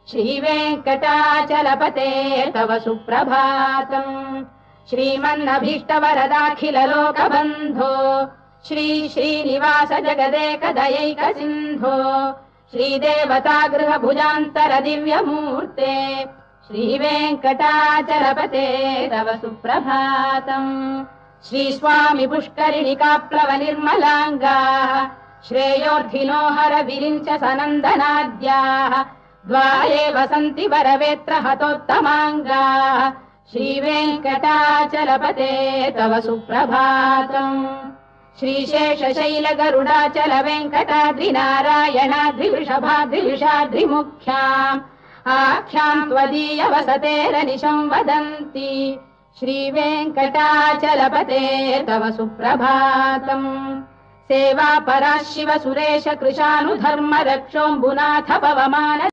श्रीवेङ्कटाचलपते तव सुप्रभातम्। श्रीमन्नभीष्टवरदाखिललोकबन्धो श्री श्रीनिवास जगदेकदयैक सिन्धो श्रीदेवतागृहभुजान्तर दिव्यमूर्ते श्रीवेङ्कटाचलपते तव सुप्रभातम्। श्रीस्वामि पुष्करिणिकाप्लव निर्मलाङ्गाः श्रेयोर्थिनो हर विरिञ्च सनन्दनाद्याः द्वारे वसन्ति वरवेत्र हतोत्तमाङ्गाः श्रीवेङ्कटाचलपते तव सुप्रभातम्। श्रीशेषशैलगरुडाचल वेङ्कटाद्रिनारायणाद्रिवृषभाद्रिविषाद्रिमुख्याम् आख्याम् त्वदीयवसतेरनिशम् वदन्ति श्रीवेङ्कटाचलपते तव सुप्रभातम्। सेवापराः शिव सुरेश कृशानुधर्म रक्षोऽम्बुनाथ पवमान